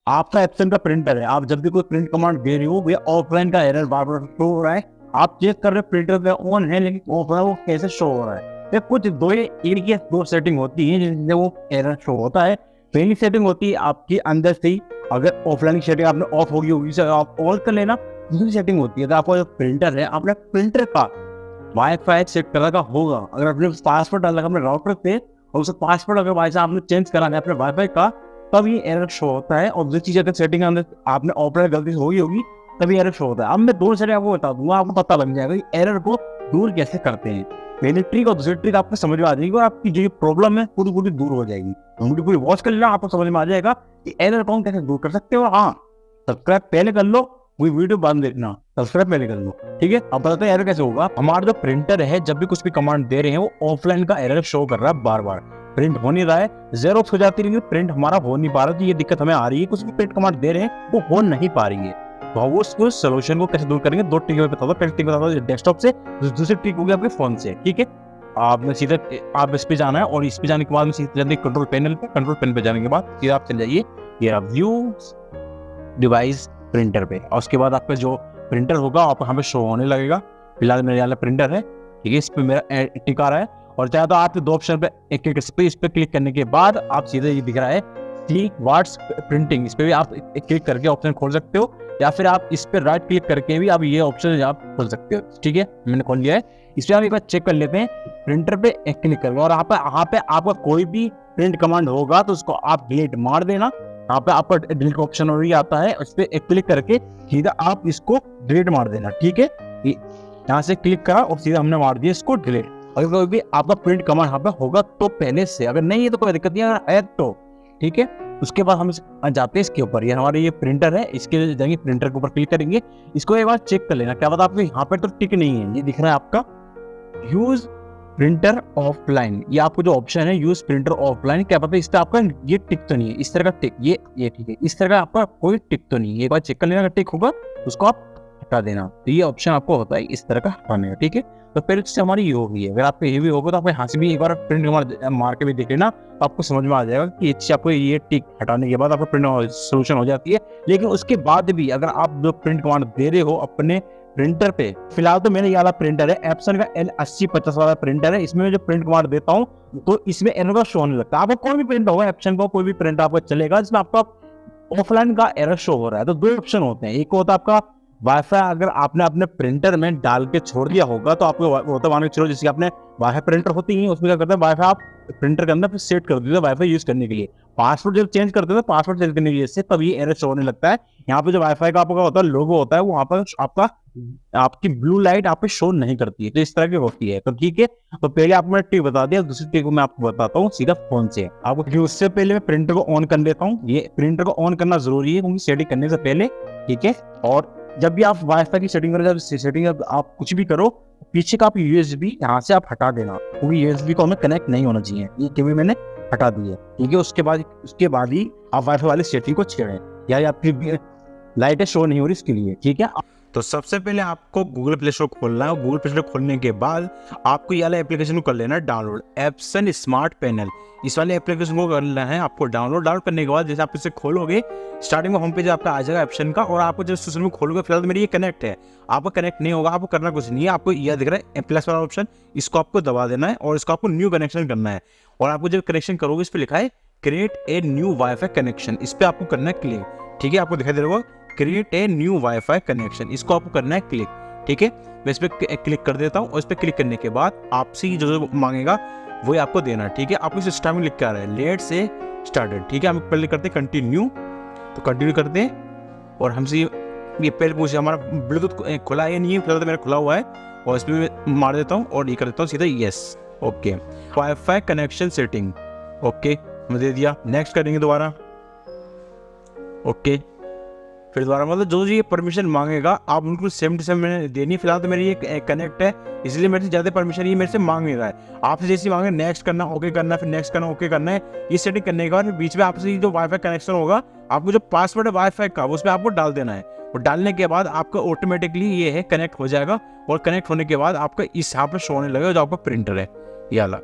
आपका एप्सन का प्रिंटर है, आप जब भी कोई प्रिंट कमांड दे रहे हो वो ऑफलाइन का एरर बार बार शो हो रहा है। आप चेक कर रहे हो प्रिंटर पे ऑन है लेकिन ऑफलाइन वो कैसे शो हो रहा है। तो कुछ एक या दो सेटिंग होती है जिनसे वो एरर शो होता है। पहली सेटिंग होती है आपकी अंदर से ही, अगर ऑफलाइन की सेटिंग आपने ऑफ होगी होगी आप ऑन कर लेना। दूसरी सेटिंग होती है, तो आपका जो प्रिंटर है आपने प्रिंटर का वाईफाई सेट करा का होगा, अगर आपने पासवर्ड डाला अपने राउटर पे और उसका पासवर्ड अगर बाई आपने चेंज करा है अपने वाईफाई का, तब ये एरर शो होता है। और दूसरी चीज अगर सेटिंग अंदर आपने ऑपरेट गलती से होगी तभी एरर शो होता है। अब मैं दोनों सेटिंग आपको बता दूंगा, आपको पता लग जाएगा कि एरर को दूर कैसे करते हैं। पहली ट्रिक और दूसरी ट्रिक आपको समझ में आ जाएगी और आपकी जो प्रॉब्लम है पूरी पूरी दूर हो जाएगी। वीडियो पूरी वॉच कर लेना, आपको समझ में आ जाएगा कि एरर को हम कैसे दूर कर सकते हो। हाँ, सब्सक्राइब पहले कर लो, वही वीडियो बाद में देखना, सब्सक्राइब पहले कर लो, ठीक है। अब बताते हैं एरर कैसे होगा। हमारा जो प्रिंटर है जब भी कुछ भी कमांड दे रहे हैं वो ऑफलाइन का एरर शो कर रहा है, बार बार प्रिंट हो नहीं रहा है, जेरोक्स हो जाती है, प्रिंट हमारा हो नहीं पा रहा। तो ये दिक्कत हमें आ रही है, कुछ भी प्रिंट कमांड दे रहे हैं वो हो नहीं पा रही है। तो वो उसको सोल्यूशन को कैसे दूर करेंगे, दो ट्रिक में बता दो। पहली ट्रिक बता दो डेस्कटॉप से, दूसरी ट्रिक होगी आपके फोन से, ठीक है। आपने सीधे आप इस पे जाना है और इस पे जाने के बाद में सीधे जाने कंट्रोल पैनल पे, कंट्रोल पैनल पे जाने के बाद सीधे आप चले जाइए ये व्यू डिवाइस प्रिंटर पे, और उसके बाद आपका जो प्रिंटर होगा आपको हमें शो होने लगेगा। फिलहाल मेरे वाला प्रिंटर है, ठीक है, इस पे मेरा टिक आ रहा है। और चाहे तो आप दो ऑप्शन पे एक इस पे क्लिक करने के बाद आप सीधे ये दिख रहा है सी वाट्स प्रिंटिंग, इस पे भी आप क्लिक करके ऑप्शन खोल सकते हो, या फिर आप इस पे राइट क्लिक करके भी आप ये ऑप्शन आप खोल सकते हो, ठीक है। मैंने खोल लिया है। इस पे आप एक बार चेक कर लेते हैं, प्रिंटर पे एक क्लिक करेंगे और यहाँ पे आपका कोई भी प्रिंट कमांड होगा तो उसको आप डिलीट मार देना। यहाँ पे आपका डिलीट का ऑप्शन ऑलरेडी आता है, उस पर एक क्लिक करके सीधा आप इसको डिलीट मार देना, ठीक है। यहाँ से क्लिक करा और सीधा हमने मार दिया इसको डिलीट। अगर कोई भी आपका प्रिंट कमांड यहाँ पे होगा तो पहले से, अगर नहीं है तो कोई दिक्कत नहीं, अगर है तो ठीक है। उसके बाद हम जाते हैं इसके ऊपर, ये हमारे ये प्रिंटर है, इसके जाएंगे प्रिंटर के ऊपर क्लिक करेंगे। इसको एक बार चेक कर लेना, क्या पता आपको यहाँ पे तो टिक नहीं है, ये दिख रहा है आपका यूज प्रिंटर ऑफलाइन, ये आपको जो ऑप्शन है यूज प्रिंटर ऑफलाइन, क्या पता इस पे आपका ये टिक तो नहीं है, इस तरह का टिक, ये ठीक है, इस तरह का आपका कोई टिक तो नहीं है। एक बार चेक कर लेना, अगर टिक होगा उसको आप हटा देना। तो ये ऑप्शन आपको होता है इस तरह का हटाने का, ठीक है। तो पहले से हमारी ये हो गई है। अगर आपको ये भी होगा तो आप यहाँ से भी एक बार प्रिंट मार के भी देख लेना, तो आपको समझ में आ जाएगा कि आपको ये टिक हटाने के बाद आपको प्रिंट सोल्यूशन हो जाती है। लेकिन उसके बाद भी अगर आप जो प्रिंट कमांड दे रहे हो अपने प्रिंटर पे, फिलहाल तो मेरे ये वाला प्रिंटर है एप्सन का L8050 वाला प्रिंटर है, इसमें जो प्रिंट कमांड देता हूँ तो इसमें एरर का शो नहीं लगता। आपको कोई भी प्रिंट होगा एप्सन का, कोई भी प्रिंट आपको चलेगा जिसमें आपका ऑफलाइन का एरर शो हो रहा है। तो दो ऑप्शन होते हैं, एक होता है आपका वाईफाई, अगर आपने अपने प्रिंटर में डाल के छोड़ दिया होगा तो आपको होता मान के चलो, जैसे आपने वाईफाई प्रिंटर होती है उसमें क्या करते हैं वाईफाई आप प्रिंटर के अंदर सेट कर देते हैं वाईफाई यूज करने के लिए, पासवर्ड जब चेंज करते हैं पासवर्ड चेंज करने की वजह से तब ये एरर शो होने लगता है। यहाँ पे जो वाईफाई का आपका होता है लोगो होता है, वहां पर आपका आपकी ब्लू लाइट आप पे शो नहीं करती है, तो इस तरह की होती है। तो ठीक है, तो पहले आपको मैं ट्रिक बता दिया, दूसरी ट्रिक मैं आपको बताता हूँ सीधा फोन से आपको। उससे पहले मैं प्रिंटर को ऑन कर लेता हूँ, ये प्रिंटर को ऑन करना जरूरी है क्योंकि सेटिंग करने से पहले, ठीक है। और जब भी आप वाईफाई की सेटिंग करो, जब सेटिंग आप कुछ भी करो, पीछे का आप यूएसबी यहाँ से आप हटा देना, क्योंकि यूएसबी को हमें कनेक्ट नहीं होना चाहिए, ये केबल मैंने हटा दी है, ठीक है। उसके बाद ही आप वाईफाई वाली सेटिंग को छेड़ें, या आपकी लाइटें शो नहीं हो रही इसके लिए, ठीक है। तो सबसे पहले आपको गूगल प्ले स्टोर खोलना है, और गूगल प्ले स्टोर खोलने के बाद आपको ये वाला एप्लीकेशन को कर लेना है डाउनलोड, एप्सन स्मार्ट पैनल, इस वाले एप्लीकेशन को करना है आपको डाउनलोड करने के बाद जैसे आप इसे खोलोगे स्टार्टिंग में होम पेज आपका आ जाएगा एप्सन का, और आपको जब सिस्टम में खोलोगे, फिलहाल तो मेरी ये कनेक्ट है, आपको कनेक्ट नहीं होगा, आपको करना कुछ नहीं है, आपको यह दिख रहा है प्लस वाला ऑप्शन, इसको आपको दबा देना है और इसको आपको न्यू कनेक्शन करना है। और आपको जब कनेक्शन करोगे इस पर लिखा है create a new wifi connection, इस पर आपको करना है क्लिक, ठीक है। आपको दिखाई दे रहा होगा create a new wifi connection, इसको आपको करना है क्लिक, ठीक है। मैं इस पर क्लिक कर देता हूँ और इस पर क्लिक करने के बाद आपसे जो मांगेगा वही आपको देना है, ठीक है। आपको इस टाइम लिख के आ रहा है लेट से स्टार्टेड, ठीक है। हम पहले करते हैं कंटिन्यू, तो कंटिन्यू करते हैं और हमसे ये पहले पूछे हमारा ब्लूटूथ खुला है या नहीं है, फिलहाल तो मेरा खुला हुआ है, और इस पर मार देता हूँ और ये कर देता हूँ सीधा yes, okay. Wifi connection setting, okay, मैं दे दिया। नेक्स्ट करेंगे दोबारा, ओके, फिर दोबारा मतलब जो ये परमिशन मांगेगा आप उनको सेम टू सेम मैंने देनी है। फिलहाल तो मेरी ये कनेक्ट है, इसलिए मेरे से ज़्यादा परमिशन ये मेरे से मांग नहीं रहा है। आपसे जैसे मांगे नेक्स्ट करना, ओके करना, फिर नेक्स्ट करना, ओके करना है। ये सेटिंग करने के बाद बीच में आपसे जो वाईफाई कनेक्शन होगा, आपको जो पासवर्ड है वाईफाई का उसमें आपको डाल देना है, और डालने के बाद आपका ऑटोमेटिकली ये है कनेक्ट हो जाएगा, और कनेक्ट होने के बाद आपका इस यहाँ पर शो होने लगेगा जो आपका प्रिंटर है ये वाला,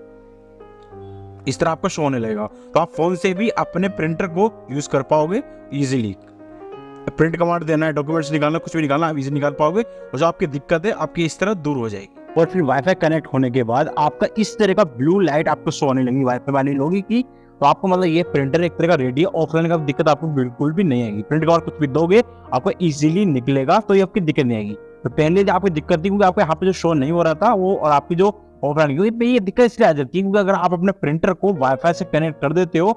इस तरह आपका शो होने लगेगा। तो आप फोन से भी अपने प्रिंटर को यूज कर पाओगे इजीली। प्रिंट कमांड देना है, डॉक्यूमेंट्स निकालना, कुछ भी निकालना, आप इजी निकाल पाओगे और जो आपकी दिक्कत है आपकी इस तरह दूर हो जाएगी। और फिर वाईफाई कनेक्ट होने के बाद आपका इस तरह का ब्लू लाइट आपको शो होने लगेगी वाईफाई वाली लोगी की। तो आपको मतलब ये प्रिंटर एक तरह का रेडी है, ऑफलाइन का दिक्कत आपको बिल्कुल भी नहीं आएगी। प्रिंट कमांड कुछ भी दोगे आपको इजीली निकलेगा, तो ये आपकी दिक्कत नहीं आएगी। तो पहले जो आपकी दिक्कत थी क्योंकि आपके यहाँ पे जो शो नहीं हो रहा था वो, और आपकी जो ऑफलाइन ये दिक्कत इसलिए आ जाती है क्योंकि अगर आप अपने प्रिंटर को वाईफाई से कनेक्ट कर देते हो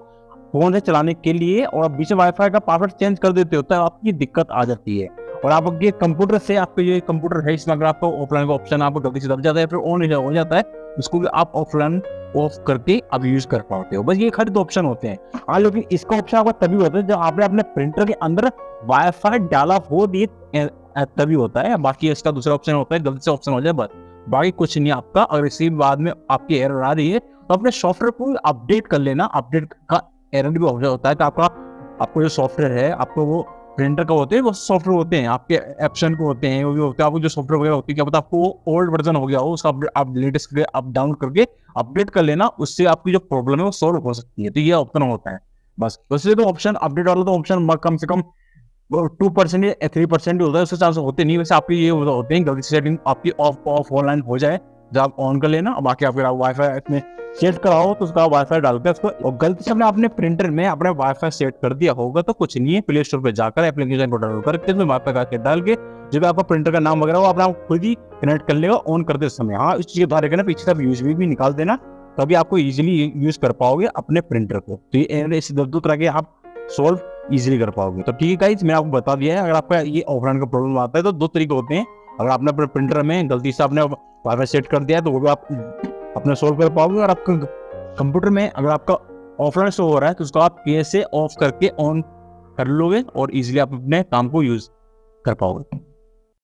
फोन से चलाने के लिए और आप बीच में वाईफाई का पासवर्ड चेंज कर देते हो तो आपकी दिक्कत आ जाती है। और आप आपके कंप्यूटर से, आपके जो कंप्यूटर है इसमें अगर आपको ऑफलाइन का ऑप्शन आपको गलती से दब जाता है फिर ऑन हो जाता है, उसको भी आप ऑफलाइन ऑफ करके अब यूज कर पाते हो। बस ये खाली 2 ऑप्शन होते हैं। हाँ, लेकिन इसका ऑप्शन आपका तभी होता है जब आपने अपने प्रिंटर के अंदर वाईफाई डाला हो दिए तभी होता है। बाकी इसका दूसरा ऑप्शन होता है गलती से ऑप्शन हो जाए बस, बाकी कुछ नहीं आपका। अगर इसी बाद में आपकी एरर आ रही है तो अपने सॉफ्टवेयर को अपडेट कर लेना। अपडेट का एरर भी होता है तो आपको जो सॉफ्टवेयर है, आपको वो प्रिंटर का होते हैं, वो सॉफ्टवेयर होते हैं आपके एप्सन को होते हैं, वो भी होते हैं। आपको जो सॉफ्टवेयर वगैरह होती है क्या पता आपको ओल्ड वर्जन हो गया हो, उसका आप लेटेस्ट करके आप डाउनलोड करके अपडेट कर लेना, उससे आपकी जो प्रॉब्लम है वो सॉल्व हो सकती है। तो ये ऑप्शन होता है बस। वैसे तो ऑप्शन अपडेट वाला तो ऑप्शन कम से कम 2% या 3% होता है, उसके चांस होते नहीं। वैसे आपकी ये होते हैं गलती से सेटिंग आपकी ऑफ ऑनलाइन हो जाए जब आप ऑन कर लेना। बाकी आप वाईफाई में सेट कराओ तो उसका वाईफाई डालकर उसको, और गलती से अपने प्रिंटर में अपने वाईफाई सेट कर दिया होगा तो कुछ नहीं है, प्ले स्टोर पे जाकर एप्लीकेशन को डाउनलोड करके उसमें वाईफाई का सेट डाल के जब आपका प्रिंटर का नाम वगैरह वो अपना खुद ही कनेक्ट कर लेगा ऑन करते समय। हाँ, इस चीज के बारे में पीछे सब यूएसबी भी निकाल देना, तभी आपको इजीली यूज कर पाओगे अपने प्रिंटर को। तो ये दो तरह के आप सोल्व इजीली कर पाओगे। तो ठीक है गाइस, मैंने आपको बता दिया है। अगर आपका ये ऑफलाइन का प्रॉब्लम आता है तो 2 तरीके होते हैं। अगर आपने अपने प्रिंटर में गलती से आपने वाईफाई सेट कर दिया है तो वो भी आप अपने सोल्व कर पाओगे। और आपका कंप्यूटर में अगर आपका ऑफलाइन शो हो रहा है तो उसको आप कैसे ऑफ करके ऑन कर लोगे और इजीली आप अपने काम को यूज कर पाओगे।